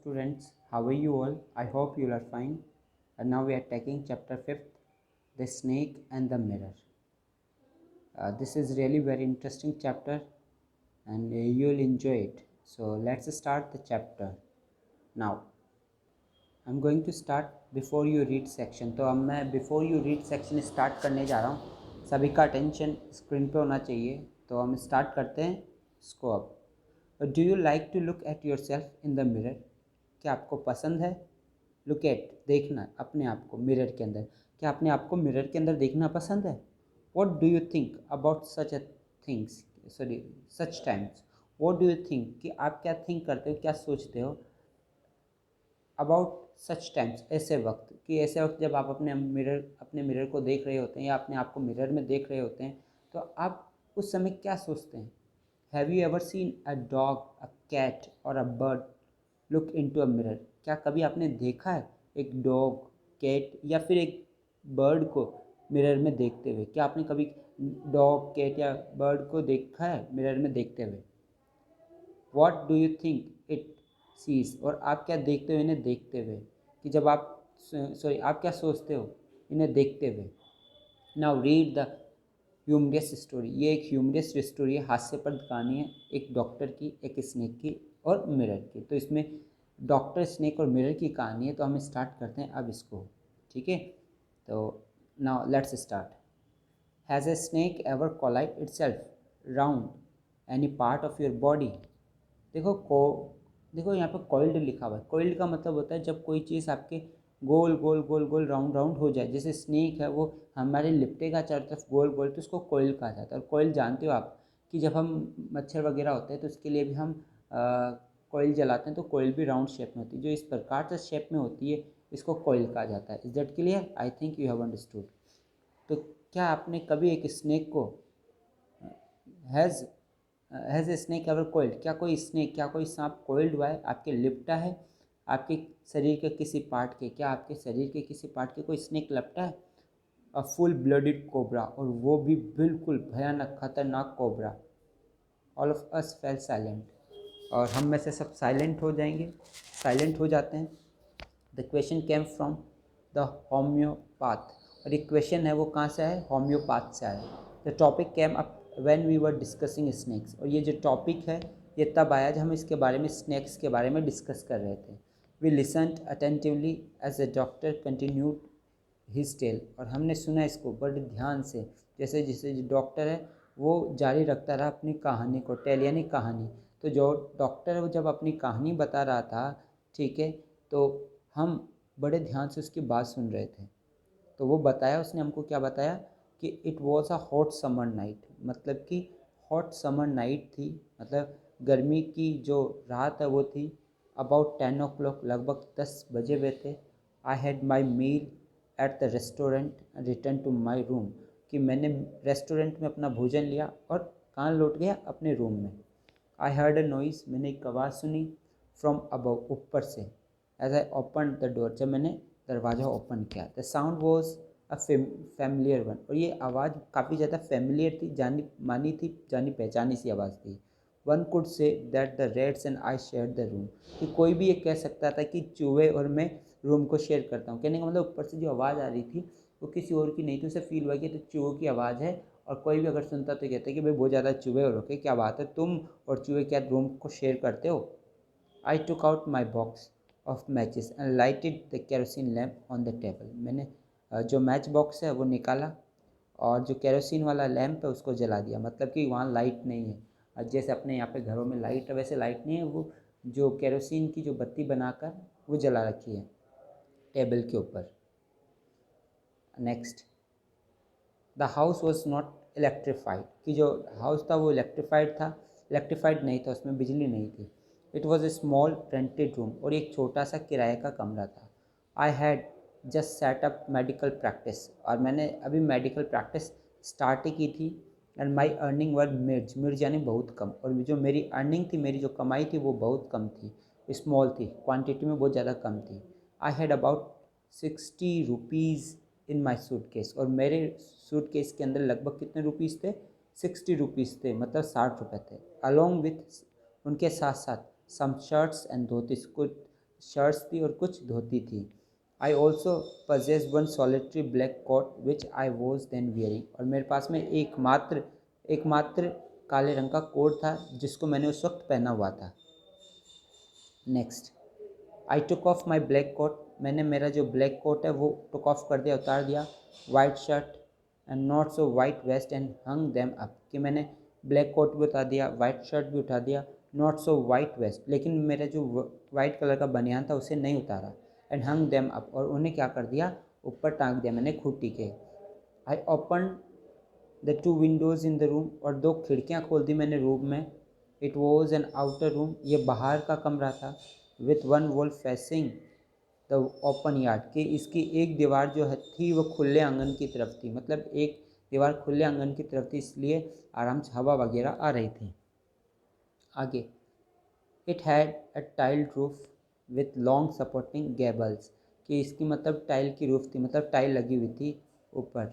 students, how are you all? I hope you are fine. And now we are taking chapter 5th, the snake and the mirror. This is really very interesting chapter and you will enjoy it. So let's start the chapter. Now I'm going to start before you read section. तो अब मैं before you read section start करने जा रहा हूँ. सभी का attention screen पे होना चाहिए. तो हम स्टार्ट करते हैं इसको अब. Do you like to look at yourself in the mirror? क्या आपको पसंद है लुक एट देखना अपने आप को मिरर के अंदर? क्या अपने आप को मिरर के अंदर देखना पसंद है? What do you think about such things such times? What do you think कि आप क्या थिंक करते हो, क्या सोचते हो अबाउट सच टाइम्स, ऐसे वक्त कि ऐसे वक्त जब आप अपने मिरर को देख रहे होते हैं या अपने आप को मिरर में देख रहे होते हैं तो आप उस समय क्या सोचते हैं? Have you ever seen a dog, a cat और a bird look into a mirror? क्या कभी आपने देखा है एक डॉग, कैट या फिर एक बर्ड को मिरर में देखते हुए? क्या आपने कभी डॉग, कैट या बर्ड को देखा है मिरर में देखते हुए? What do you think it sees? और आप क्या देखते हो इन्हें देखते हुए? कि जब आप आप क्या सोचते हो इन्हें देखते हुए? Now read the humorous story. ये एक ह्यूमरस स्टोरी है, हास्यप्रद कहानी है, एक डॉक्टर की, एक स्नेक की और मिरर की. तो इसमें डॉक्टर, स्नेक और मिरर की कहानी है. तो हम स्टार्ट करते हैं अब इसको. ठीक है, तो now let's start. Has a snake ever coiled itself round any part of your body? देखो देखो यहाँ पर कॉइल्ड लिखा हुआ है. कॉइल्ड का मतलब होता है जब कोई चीज़ आपके गोल गोल गोल गोल राउंड राउंड हो जाए. जैसे स्नेक है वो हमारे लिपटेगा चारों तरफ गोल गोल, तो उसको कॉइल कहा जाता है. और कॉइल जानते हो आप कि जब हम मच्छर वगैरह होते हैं तो उसके लिए भी हम कॉइल जलाते हैं, तो कॉइल भी राउंड शेप में होती है. जो इस प्रकार से शेप में होती है इसको कॉइल कहा जाता है. Is that clear? I think you have understood. तो क्या आपने कभी एक स्नेक को has a snake ever coiled? क्या कोई स्नेक, क्या कोई सांप कोइल्ड हुआ है, आपके लिपटा है आपके शरीर के किसी पार्ट के? क्या आपके शरीर के किसी पार्ट के कोई स्नेक लपटा है? अ फुल ब्लडेड कोबरा, और वो भी बिल्कुल भयानक खतरनाक cobra. All of us fail silent, और हम में से सब साइलेंट हो जाएंगे, साइलेंट हो जाते हैं. The question came from the homeopath. और एक क्वेश्चन है वो कहाँ से आया? होम्योपैथ से आया. The topic came up when we were discussing snakes. और ये जो टॉपिक है ये तब आया जब हम इसके बारे में, स्नैक्स के बारे में डिस्कस कर रहे थे. We listened attentively as the doctor continued his tale. और हमने सुना इसको बड़े ध्यान से, जैसे जैसे जो डॉक्टर है वो जारी रखता रहा अपनी कहानी को. टेल यानी कहानी. तो जो डॉक्टर है वो जब अपनी कहानी बता रहा था, ठीक है, तो हम बड़े ध्यान से उसकी बात सुन रहे थे. तो वो बताया, उसने हमको क्या बताया कि it was a hot summer night. मतलब कि हॉट समर नाइट थी, मतलब गर्मी की जो रात है वो थी. अबाउट 10 o'clock, लगभग 10 बजे हुए थे. I had my meal at the restaurant and return to my room. कि मैंने रेस्टोरेंट में अपना भोजन लिया और कहाँ लौट गया? अपने रूम में. आई हर्ड अ नॉइस, मैंने एक आवाज़ सुनी. फ्रॉम अबव, ऊपर से. As I open the door, जब मैंने दरवाज़ा ओपन किया. The sound was a familiar one. और ये आवाज़ काफ़ी ज़्यादा फैमिलियर थी, जानी मानी थी, जानी पहचानी सी आवाज़ थी. One could say that the Reds and I share the room. कि कोई भी ये कह सकता था कि चूहे और मैं रूम को शेयर करता हूँ. कहने का मतलब ऊपर से जो आवाज़ आ रही थी वो किसी और की नहीं थी. उसे फील हुआ कि तो चूहों की आवाज़ है. और कोई भी अगर सुनता तो कहता कि भाई बहुत ज़्यादा चूहे हो रखे, क्या बात है, तुम और चूहे क्या रूम को शेयर करते हो? I took out my box of matches and lighted the kerosene lamp on the table. मैंने जो मैच बॉक्स है वो निकाला और जो केरोसिन वाला लैम्प है उसको जला दिया. मतलब कि वहाँ लाइट नहीं है. जैसे अपने यहाँ पे घरों में लाइट है वैसे लाइट नहीं है, वो जो केरोसिन की जो बत्ती बनाकर वो जला रखी है टेबल के ऊपर. Next, the house was not electrified. कि जो हाउस था वो इलेक्ट्रीफाइड था, इलेक्ट्रीफाइड नहीं था, उसमें बिजली नहीं थी. It was a small rented room. और एक छोटा सा किराए का कमरा था. I had just set up medical practice. और मैंने अभी मेडिकल प्रैक्टिस स्टार्ट ही की थी. एंड माई अर्निंग वर मिर्ज, मिर्ज यानी बहुत कम. और जो मेरी अर्निंग थी, मेरी जो कमाई थी वो बहुत कम थी, स्मॉल थी, क्वांटिटी में बहुत ज़्यादा कम थी. I had about 60 rupees in my suitcase. और मेरे सूटकेस के अंदर लगभग कितने रुपीज़ थे? 60 रुपीज़ थे, मतलब 60 रुपये थे. अलॉन्ग विथ, उनके साथ साथ, सम शर्ट्स एंड धोतीस, कुछ शर्ट्स थी और कुछ धोती थी। I also possess one solitary black coat which I was then wearing, और मेरे पास में एकमात्र काले रंग का कोट था जिसको मैंने उस वक्त पहना हुआ था। Next, I took off my black coat, मैंने मेरा जो ब्लैक कोट है वो टुक ऑफ कर दिया, उतार दिया। White shirt and not so white vest and hung them up, कि मैंने ब्लैक कोट भी उतार दिया, वाइट शर्ट भी उठा दिया, नॉट सो वाइट वेस्ट, लेकिन मेरा जो वाइट कलर का बनियान था उसे नहीं उतारा। एंड हंग देम अप, और उन्हें क्या कर दिया, ऊपर टांग दिया मैंने खूंटी के। आई open the 2 Windows in the room, और 2 खिड़कियाँ खोल दी मैंने रूम में। It was an outer room, ये बाहर का कमरा था। With one wall facing the open yard, कि इसकी एक दीवार जो है थी वो खुले आंगन की तरफ थी, मतलब एक दीवार खुले आंगन की तरफ थी, इसलिए आराम से हवा वगैरह आ रही थी। आगे, it had a tiled roof with long supporting Gables, कि इसकी मतलब टाइल की रूफ थी, मतलब टाइल लगी हुई थी ऊपर।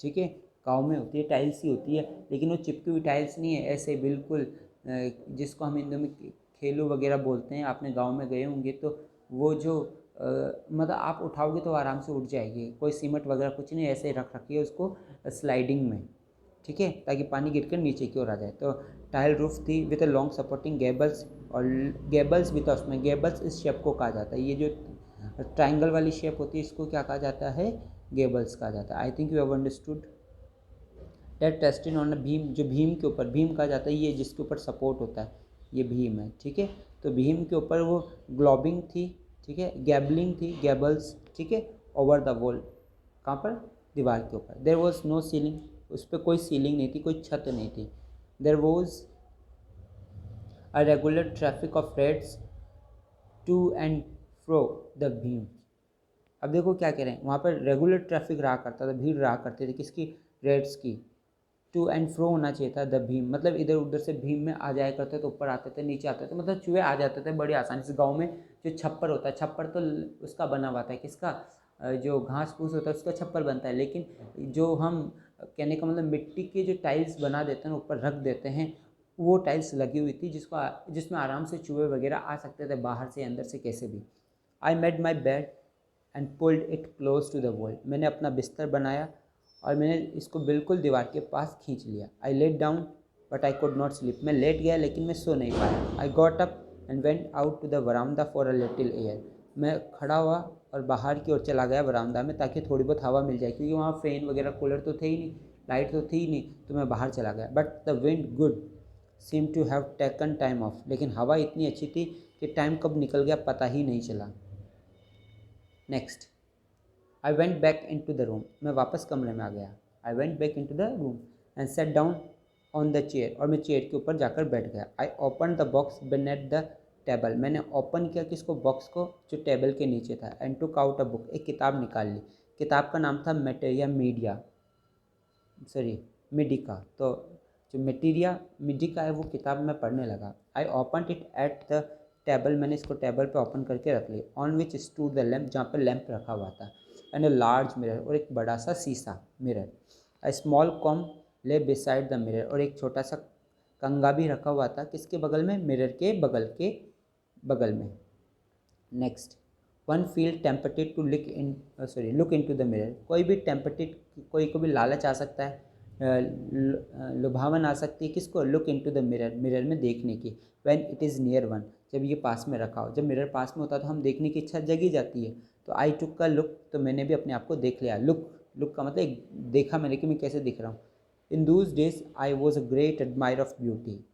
ठीक है, गाँव में होती है टाइल्स ही होती है, लेकिन वो चिपकी हुई टाइल्स नहीं है, ऐसे बिल्कुल जिसको हम हिंदू में खेलू वगैरह बोलते हैं। आपने गांव में गए होंगे तो वो जो मतलब आप उठाओगे तो आराम से उठ जाएगी, कोई सीमेंट वगैरह कुछ नहीं, ऐसे रख रखी है उसको स्लाइडिंग में। ठीक है, ताकि पानी गिरकर नीचे की ओर आ जाए। तो टाइल रूफ थी with a long supporting Gables, और गेबल्स भी था उसमें। गेबल्स इस शेप को कहा जाता है, ये जो ट्राइंगल वाली शेप होती है इसको क्या कहा जाता है, गेबल्स कहा जाता है। I think you have understood. That resting on a beam, जो भीम के ऊपर, भीम कहा जाता है ये जिसके ऊपर सपोर्ट होता है, ये भीम है। ठीक है, तो भीम के ऊपर वो ग्लोबिंग थी, ठीक है, गैबलिंग थी, गैबल्स, ठीक है, ओवर द वॉल, कहाँ पर, दीवार के ऊपर। देयर वॉज नो सीलिंग, उस पर कोई सीलिंग नहीं थी, कोई छत नहीं थी। There was a regular traffic of rats to and fro the beam. अब देखो क्या कह रहे हैं, वहाँ पर रेगुलर ट्रैफिक रहा करता था, भीड़ रहा करती थी, किसकी, रेड्स की। टू एंड फ्रो होना चाहिए था द भीम, मतलब इधर उधर से भीम में आ जाया करते थे, ऊपर आते थे, नीचे आते थे, मतलब चूहे आ जाते थे बड़ी आसानी से। गांव में जो छप्पर होता है, छप्पर तो उसका बना हुआ था, किसका, जो घास फूस होता है उसका छप्पर बनता है, लेकिन जो हम कहने का मतलब मिट्टी के जो टाइल्स बना देते हैं ऊपर रख देते हैं, वो टाइल्स लगी हुई थी जिसमें आराम से चूहे वगैरह आ सकते थे, बाहर से अंदर से कैसे भी। I made my bed and pulled it close to the wall, मैंने अपना बिस्तर बनाया और मैंने इसको बिल्कुल दीवार के पास खींच लिया। I lay down but I could not sleep, मैं लेट गया लेकिन मैं सो नहीं पाया। I got up and went out to the veranda for a little air, मैं खड़ा हुआ और बाहर की ओर चला गया वरामदा में, ताकि थोड़ी बहुत हवा मिल जाए, क्योंकि वहाँ फैन वगैरह कूलर तो थे ही नहीं, लाइट तो थी ही नहीं, तो मैं बाहर चला गया। But the wind would seem to have taken time off, लेकिन हवा इतनी अच्छी थी कि टाइम कब निकल गया पता ही नहीं चला। Next, I went back into the room, मैं वापस कमरे में आ गया। I went back into the room and sat down on the chair, और मैं चेयर के ऊपर जाकर बैठ गया। I open the box beneath the table, मैंने ओपन किया किसको, बॉक्स को, जो टेबल के नीचे था। And took out a book, एक किताब निकाल ली। किताब का नाम था मेटेरिया मीडिया, सॉरी मिडिका, तो जो मेटीरिया मिडिका है वो किताब मैं पढ़ने लगा। I open it at the table, मैंने इसको टेबल पे ओपन करके रख लिया। On which stood the lamp, जहाँ पर लैंप रखा हुआ था। एंड अ लार्ज मिरर, और एक बड़ा सा शीशा मिरर। अ स्मॉल कॉम ले बिसाइड द मिरर, और एक छोटा सा कंगा भी रखा हुआ था, किसके बगल में, मिरर के बगल में। Next, one feel tempted to look into the mirror, कोई भी टेम्पटेड, कोई को भी लालच आ सकता है, लुभावन आ सकती है किसको, look into the mirror, mirror में देखने की। When it is near one, जब ये पास में रखा हो, जब मिरर पास में होता है तो हम देखने की इच्छा जगी जाती है। तो आई टुक का लुक, तो मैंने भी अपने आप को देख लिया। लुक का मतलब देखा मैंने कि मैं कैसे दिख रहा हूँ। In those days I was a great admire of beauty,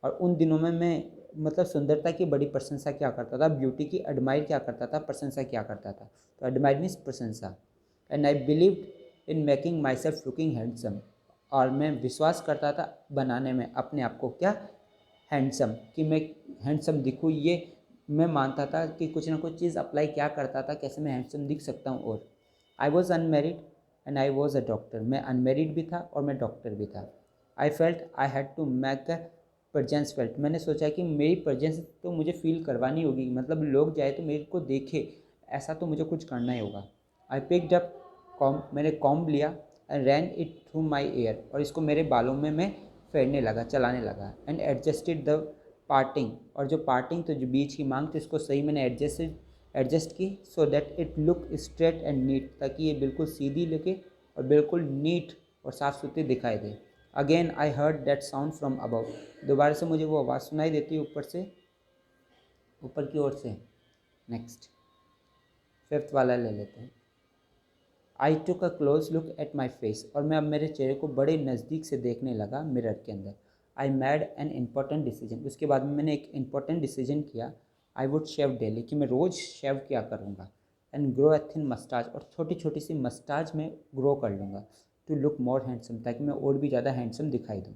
और उन दिनों में मैं मतलब सुंदरता की बड़ी प्रशंसा क्या करता था, ब्यूटी की एडमायर क्या करता था, प्रशंसा क्या करता था। तो एडमायर मीन्स प्रशंसा। And I believed in making my self looking handsome, और मैं विश्वास करता था बनाने में अपने आप को क्या, हैंडसम, कि मैं हैंडसम दिखूँ, ये मैं मानता था कि कुछ ना कुछ चीज़ अप्लाई क्या करता था, कैसे मैं हैंडसम दिख सकता हूँ। और I was unmarried and I was a doctor, मैं अनमेरिड भी था और मैं डॉक्टर भी था। I felt I had to make a presence felt, मैंने सोचा कि मेरी प्रजेंस तो मुझे फील करवानी होगी, मतलब लोग जाए तो मेरे को देखे, ऐसा तो मुझे कुछ करना ही होगा। आई पिक्ड अप कॉम, मैंने कॉम्ब लिया and ran it through my air, और इसको मेरे बालों में मैं फेरने लगा, चलाने लगा। एंड एडजस्टेड द पार्टिंग, और जो पार्टिंग तो जो बीच की मांग थी उसको सही मैंने एडजस्ट की so that it look straight and neat, ताकि ये बिल्कुल सीधी लगे और बिल्कुल नीट और साफ़ सुथरी दिखाई दे। Again I heard that sound from above, दोबारा से मुझे वो आवाज़ सुनाई देती है ऊपर से, ऊपर की ओर से। नेक्स्ट फिफ्थ वाला ले लेते हैं। I took a close look at my face, और मैं अब मेरे चेहरे को बड़े नज़दीक से देखने लगा मिरर के अंदर। आई मैड एन इम्पॉर्टेंट डिसीजन, उसके बाद में मैंने एक इम्पॉर्टेंट डिसीजन किया। आई वुड शेव डेली, कि मैं रोज़ शेव किया करूँगा। एंड ग्रो ए थिन मस्टाज, और छोटी छोटी सी मस्टाज में ग्रो कर लूँगा टू लुक मोर हैंडसम, ताकि मैं और भी ज़्यादा हैंडसम दिखाई दूँ।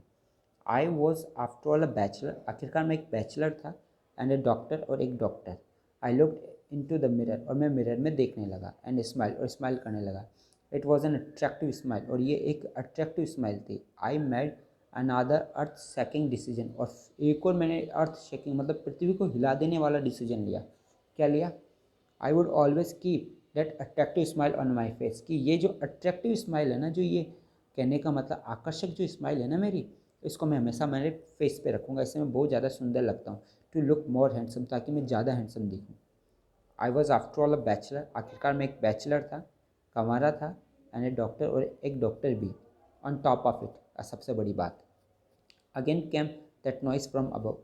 आई was after all a bachelor, आखिरकार मैं एक बैचलर था, एंड ए डॉक्टर, और एक doctor. I looked into the mirror, और मैं मिरर में देखने लगा, एंड स्माइल, और स्माइल करने लगा। It was an attractive smile, और ये एक अट्रैक्टिव स्माइल थी। I made another earth shaking decision, और एक और मैंने अर्थ शेकिंग मतलब पृथ्वी को हिला देने वाला डिसीजन लिया। क्या लिया? I would always keep that attractive smile on my face, कि ये जो अट्रैक्टिव स्माइल है ना, जो ये कहने का मतलब आकर्षक जो स्माइल है ना मेरी, इसको मैं हमेशा मेरे फेस पे रखूँगा। इससे मैं बहुत ज़्यादा सुंदर लगता हूँ, टू लुक मोर हैंडसम, ताकि मैं ज़्यादा हैंडसम दिखूँ। I was after all a bachelor, आखिरकार मैं एक बैचलर था, कंवारा था, एंड ए डॉक्टर, और एक डॉक्टर भी। ऑन टॉप ऑफ इट, सबसे बड़ी बात, again came that noise from above,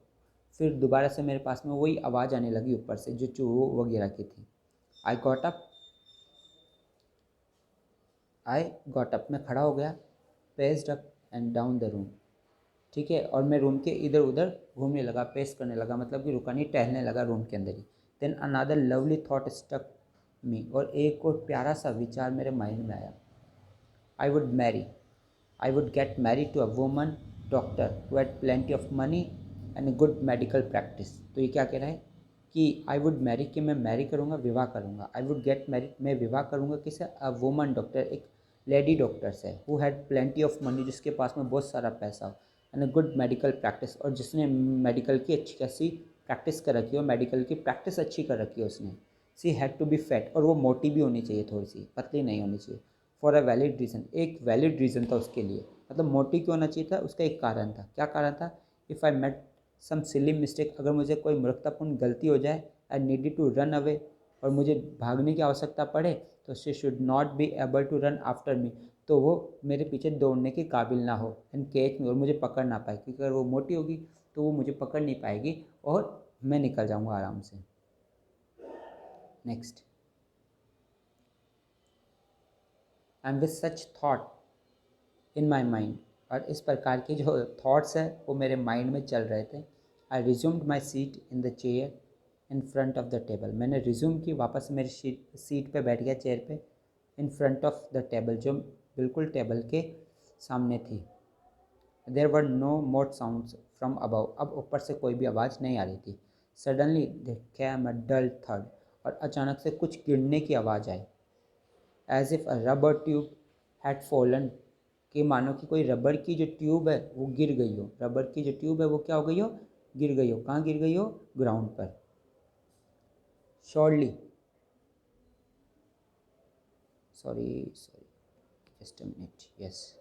फिर दोबारा से मेरे पास में वही आवाज़ आने लगी ऊपर से जो चूहों वगैरह की थी। आई गॉट अप, मैं खड़ा हो गया, paced up and down the room, ठीक है, और मैं रूम के इधर उधर घूमने लगा, पेस करने लगा, मतलब कि रुका नहीं, टहलने लगा रूम के अंदर ही। Then another lovely thought stuck me, और एक और प्यारा सा विचार मेरे माइंड में आया। I would marry, I would get married to a woman doctor who had plenty of money and good medical practice. तो ये क्या कह रहा है कि आई वुड मैरी, कि मैं मैरी करूँगा, विवाह करूँगा। आई वुड गेट मैरिड, मैं विवाह करूँगा किसे? अ वुमन डॉक्टर, एक लेडी डॉक्टर से, who had plenty of money, जिसके पास में बहुत सारा पैसा हो, एंड गुड मेडिकल प्रैक्टिस, और जिसने मेडिकल की अच्छी खासी प्रैक्टिस कर रखी हो, मेडिकल की प्रैक्टिस अच्छी कर रखी है उसने। She had to be fat, और वो मोटी भी होनी चाहिए, थोड़ी सी पतली नहीं होनी चाहिए। फॉर अ वैलिड रीज़न, एक वैलिड रीज़न था उसके लिए, मतलब मोटी क्यों होना चाहिए था, उसका एक कारण था। क्या कारण था? If I made some silly mistake, अगर मुझे कोई मूर्खतापूर्ण गलती हो जाए, I needed to run away, और मुझे भागने की आवश्यकता पड़े, तो she should not be able to run after me, तो वो मेरे पीछे दौड़ने के काबिल ना हो, एंड कैच मी, और मुझे पकड़ ना पाए, क्योंकि अगर वो मोटी होगी तो वो मुझे पकड़ नहीं पाएगी और मैं निकल जाऊंगा आराम से। Next, and with such thought in my mind, और इस प्रकार के जो थॉट्स हैं वो मेरे माइंड में चल रहे थे। I resumed my seat in the chair in front of the table, मैंने रिज्यूम की, वापस मेरी सीट पे बैठ गया, चेयर पे, in front of the table, जो बिल्कुल टेबल के सामने थी। There were no more sounds from above, अब ऊपर से कोई भी आवाज़ नहीं आ रही थी। Suddenly there came a dull थर्ड, और अचानक से कुछ गिरने की आवाज़ आई। As if a rubber tube had fallen, कि मानो कि कोई रबर की जो ट्यूब है वो गिर गई हो, रबर की जो ट्यूब है वो क्या हो गई हो, गिर गई हो। कहाँ गिर गई हो? ग्राउंड पर। Surely, sorry just a minute, yes,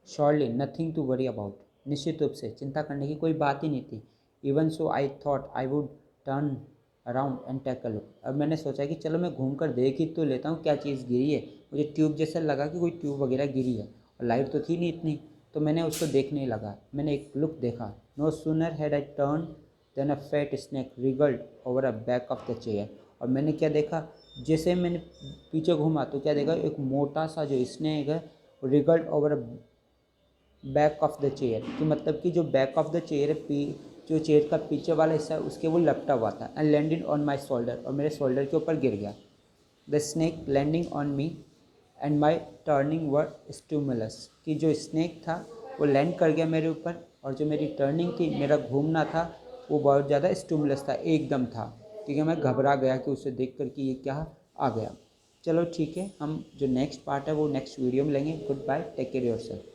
surely nothing to worry about, निश्चित रूप से चिंता करने की कोई बात ही नहीं थी। Even so I thought I would turn around and take a look, अब मैंने सोचा कि चलो मैं घूम कर देख ही तो लेता हूँ क्या चीज़ गिरी है। मुझे ट्यूब जैसा लगा कि कोई ट्यूब वगैरह गिरी है, और लाइट तो थी नहीं इतनी, तो मैंने उसको देखने लगा। मैंने एक लुक देखा। No sooner had I turn than a fat snake wriggled over a back of the chair, और मैंने क्या देखा, जैसे मैंने पीछे घूमा तो क्या देखा, एक मोटा सा जो स्नैक है रिगल्ड over a back of the chair, कि मतलब कि जो बैक ऑफ द चेयर है, जो चेयर का पीछे वाला हिस्सा है उसके वो लपटा हुआ था, and landed on my shoulder, और मेरे शोल्डर के ऊपर गिर गया। The snake landing on me and my turning were stimulus, कि जो स्नैक था वो लैंड कर गया मेरे ऊपर, और जो मेरी टर्निंग थी, मेरा घूमना था, वो बहुत ज़्यादा स्टिमुलस था, एकदम था, ठीक है। मैं घबरा गया कि उसे देख कर कि ये क्या आ गया। चलो ठीक है, हम जो नेक्स्ट पार्ट है वो नेक्स्ट वीडियो में लेंगे। Goodbye, take care yourself.